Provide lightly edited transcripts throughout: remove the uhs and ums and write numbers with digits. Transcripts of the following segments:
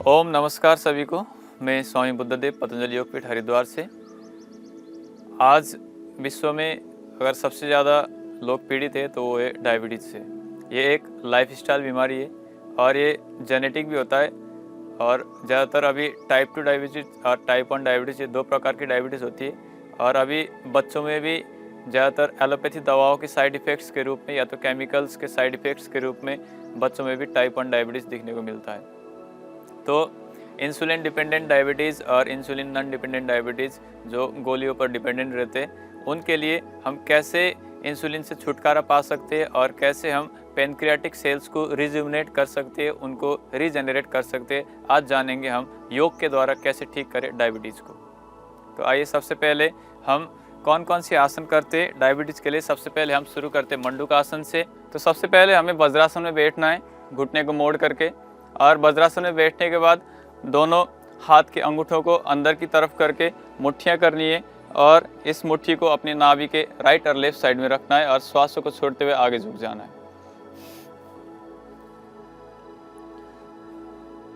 ओम नमस्कार सभी को। मैं स्वामी बुद्धदेव पतंजलि योगपीठ हरिद्वार से। आज विश्व में अगर सबसे ज़्यादा लोग पीड़ित है तो वो है डायबिटीज़ से। ये एक लाइफस्टाइल बीमारी है और ये जेनेटिक भी होता है। और ज़्यादातर अभी टाइप 2 डायबिटीज़ और टाइप 1 डायबिटीज़, ये दो प्रकार की डायबिटीज़ होती है। और अभी बच्चों में भी ज़्यादातर एलोपैथी दवाओं के साइड इफ़ेक्ट्स के रूप में या तो केमिकल्स के साइड इफ़ेक्ट्स के रूप में बच्चों में भी टाइप 1 डायबिटीज़ दिखने को मिलता है। तो इंसुलिन डिपेंडेंट डायबिटीज़ और इंसुलिन नॉन डिपेंडेंट डायबिटीज़ जो गोलियों पर डिपेंडेंट रहते हैं, उनके लिए हम कैसे इंसुलिन से छुटकारा पा सकते हैं और कैसे हम पैनक्रियाटिक सेल्स को रिजुविनेट कर सकते हैं, उनको रीजनरेट कर सकते हैं, आज जानेंगे हम योग के द्वारा कैसे ठीक करें डायबिटीज़ को। तो आइए सबसे पहले हम कौन कौन सी आसन करते हैं डायबिटीज़ के लिए। सबसे पहले हम शुरू करते हैं मंडूकासन से। तो सबसे पहले हमें वज्रासन में बैठना है, घुटने को मोड़ करके। और वज्रासन में बैठने के बाद दोनों हाथ के अंगूठों को अंदर की तरफ करके मुट्ठियाँ करनी है और इस मुट्ठी को अपनी नाभि के राइट और लेफ्ट साइड में रखना है और श्वास को छोड़ते हुए आगे झुक जाना है।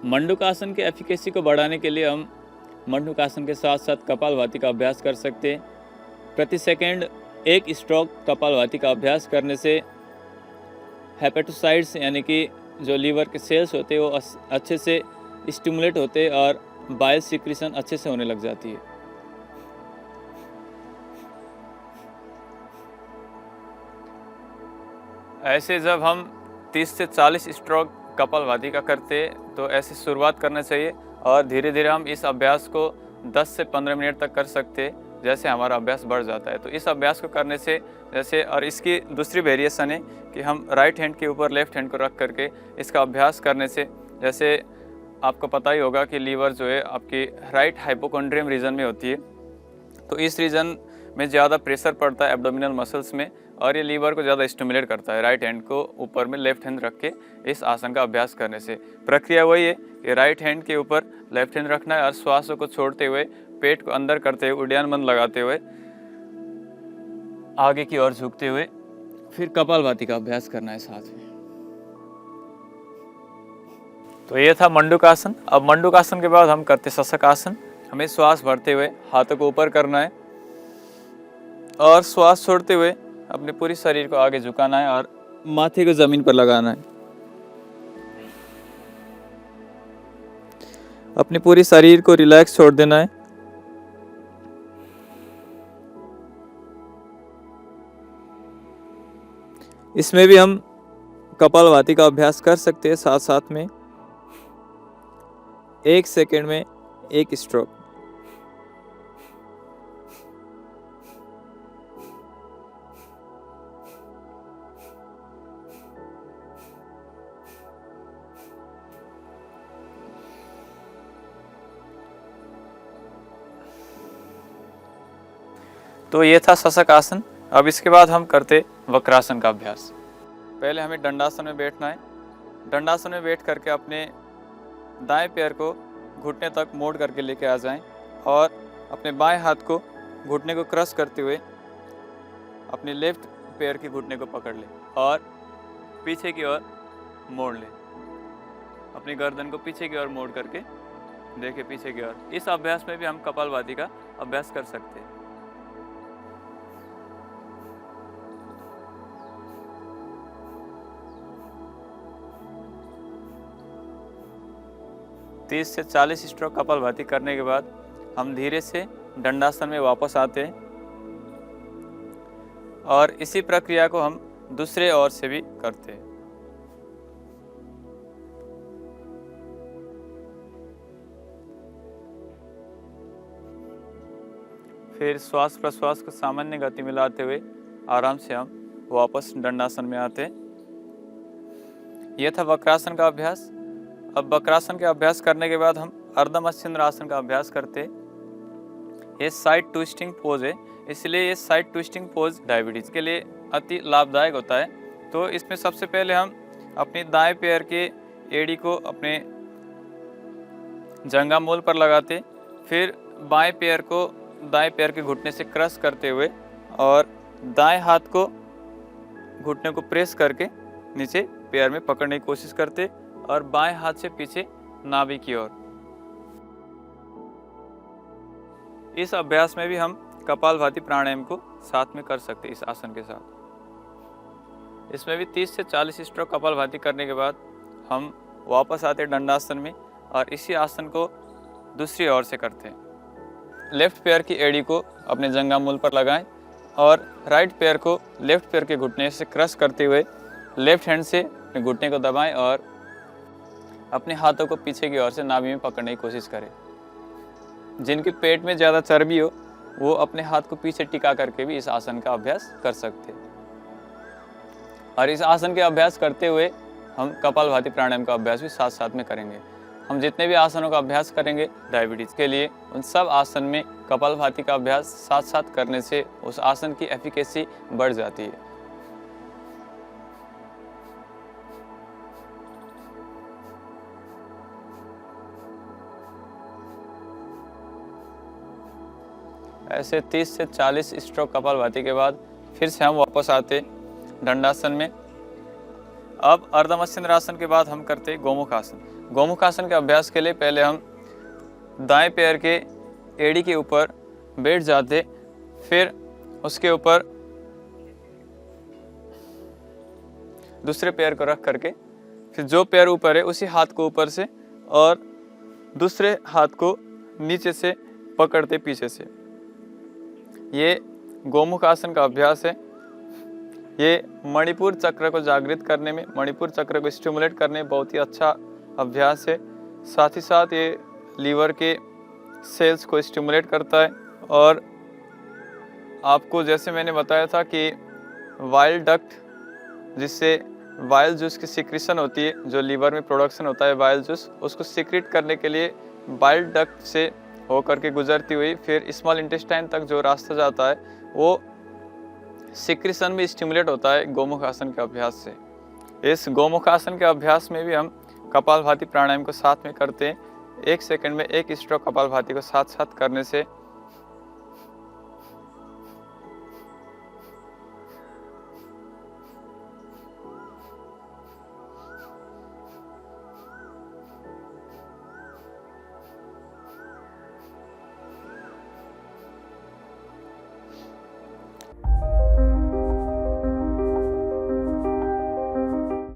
मंडूकासन के एफिकेसी को बढ़ाने के लिए हम मंडूकासन के साथ साथ कपालभाति का अभ्यास कर सकते हैं। प्रति सेकंड 1 स्ट्रोक कपालभाति का अभ्यास करने से हेपेटोसाइट्स यानी कि जो लीवर के सेल्स होते हैं वो अच्छे से स्टिमुलेट होते हैं और बाइल सिक्रीशन अच्छे से होने लग जाती है। ऐसे जब हम 30 से 40 स्ट्रोक कपालभाति का करते हैं तो ऐसे शुरुआत करना चाहिए और धीरे धीरे हम इस अभ्यास को 10 से 15 मिनट तक कर सकते हैं, जैसे हमारा अभ्यास बढ़ जाता है। तो इस अभ्यास को करने से जैसे, और इसकी दूसरी वेरिएशन है कि हम राइट हैंड के ऊपर लेफ्ट हैंड को रख करके इसका अभ्यास करने से, जैसे आपको पता ही होगा कि लीवर जो है आपकी राइट हाइपोकॉन्ड्रियम रीजन में होती है। तो इस रीजन में ज़्यादा प्रेशर पड़ता है एब्डोमिनल मसल्स में और ये लीवर को ज़्यादा स्टिमुलेट करता है। राइट हैंड को ऊपर में लेफ्ट हैंड रख के इस आसन का अभ्यास करने से प्रक्रिया वही है कि राइट हैंड के ऊपर लेफ्ट हैंड रखना है और श्वासों को छोड़ते हुए पेट को अंदर करते हुए उड्डयन बंद लगाते हुए आगे की ओर झुकते हुए फिर कपालभाति का अभ्यास करना है साथ में। तो ये था मंडूकासन। अब मंडूकासन के बाद हम करते शशकासन। हमें श्वास भरते हुए हाथों को ऊपर करना है और श्वास छोड़ते हुए अपने पूरी शरीर को आगे झुकाना है और माथे को जमीन पर लगाना है। अपने पूरी शरीर को रिलैक्स छोड़ देना है। इसमें भी हम कपालभाति का अभ्यास कर सकते हैं साथ साथ में। 1 सेकंड में 1 स्ट्रोक। तो ये था शशकासन। अब इसके बाद हम करते वक्रासन का अभ्यास। पहले हमें दंडासन में बैठना है। दंडासन में बैठ करके अपने दाएं पैर को घुटने तक मोड़ करके लेके आ जाएं और अपने बाएं हाथ को घुटने को क्रश करते हुए अपने लेफ्ट पैर के घुटने को पकड़ लें और पीछे की ओर मोड़ लें। अपनी गर्दन को पीछे की ओर मोड़ करके देखें पीछे की ओर। इस अभ्यास में भी हम कपालभाति का अभ्यास कर सकते हैं। तीस से 40 स्ट्रोक कपालभाति करने के बाद हम धीरे से दंडासन में वापस आते हैं और इसी प्रक्रिया को हम दूसरे ओर से भी करते हैं। फिर श्वास प्रश्वास को सामान्य गति में लाते हुए आराम से हम वापस दंडासन में आते हैं। यह था वक्रासन का अभ्यास। अब वक्रासन के अभ्यास करने के बाद हम अर्धमच्छिंद्र आसन का अभ्यास करते हैं। ये साइड ट्विस्टिंग पोज है, इसलिए ये साइड ट्विस्टिंग पोज डायबिटीज़ के लिए अति लाभदायक होता है। तो इसमें सबसे पहले हम अपनी दाएं पैर के एड़ी को अपने जंघामूल पर लगाते, फिर बाएं पैर को दाएं पैर के घुटने से क्रश करते हुए और दाएं हाथ को घुटने को प्रेस करके नीचे पैर में पकड़ने की कोशिश करते और बाएं हाथ से पीछे नाभि की ओर इस अभ्यास में भी हम कपालभाति प्राणायाम को साथ में कर सकते हैं इस आसन के साथ। इसमें भी 30 से 40 स्ट्रोक कपालभाति करने के बाद हम वापस आते दंडासन में और इसी आसन को दूसरी ओर से करते हैं। लेफ्ट पैर की एड़ी को अपने जंघामूल पर लगाएं और राइट पैर को लेफ्ट पैर के घुटने से क्रश करते हुए लेफ्ट हैंड से घुटने को दबाएं और अपने हाथों को पीछे की ओर से नाभि में पकड़ने की कोशिश करें। जिनके पेट में ज़्यादा चर्बी हो वो अपने हाथ को पीछे टिका करके भी इस आसन का अभ्यास कर सकते हैं। और इस आसन के अभ्यास करते हुए हम कपालभाति प्राणायाम का अभ्यास भी साथ साथ में करेंगे। हम जितने भी आसनों का अभ्यास करेंगे डायबिटीज़ के लिए, उन सब आसन में कपालभाति का अभ्यास साथ साथ करने से उस आसन की एफिकेसी बढ़ जाती है। ऐसे 30 से 40 स्ट्रोक कपालभाति के बाद फिर से हम वापस आते दंडासन में। अब अर्धमत्स्येंद्रासन के बाद हम करते गोमुखासन। गोमुखासन के अभ्यास के लिए पहले हम दाएं पैर के एड़ी के ऊपर बैठ जाते, फिर उसके ऊपर दूसरे पैर को रख करके फिर जो पैर ऊपर है उसी हाथ को ऊपर से और दूसरे हाथ को नीचे से पकड़ते पीछे से। ये गोमुख आसन का अभ्यास है। ये मणिपुर चक्र को जागृत करने में, मणिपुर चक्र को स्टिमुलेट करने में बहुत ही अच्छा अभ्यास है। साथ ही साथ ये लीवर के सेल्स को स्टिमुलेट करता है और आपको जैसे मैंने बताया था कि वाइल डक्ट, जिससे वाइल जूस की सिक्रीशन होती है, जो लीवर में प्रोडक्शन होता है वाइल जूस, उसको सिक्रीट करने के लिए वाइल डक्ट से होकर के गुजरती हुई फिर स्मॉल इंटेस्टाइन तक जो रास्ता जाता है वो सिक्रीशन में स्टिमुलेट होता है गोमुख आसन के अभ्यास से। इस गोमुख आसन के अभ्यास में भी हम कपालभाति प्राणायाम को साथ में करते हैं। 1 सेकंड में 1 स्ट्रोक कपालभाति को साथ साथ करने से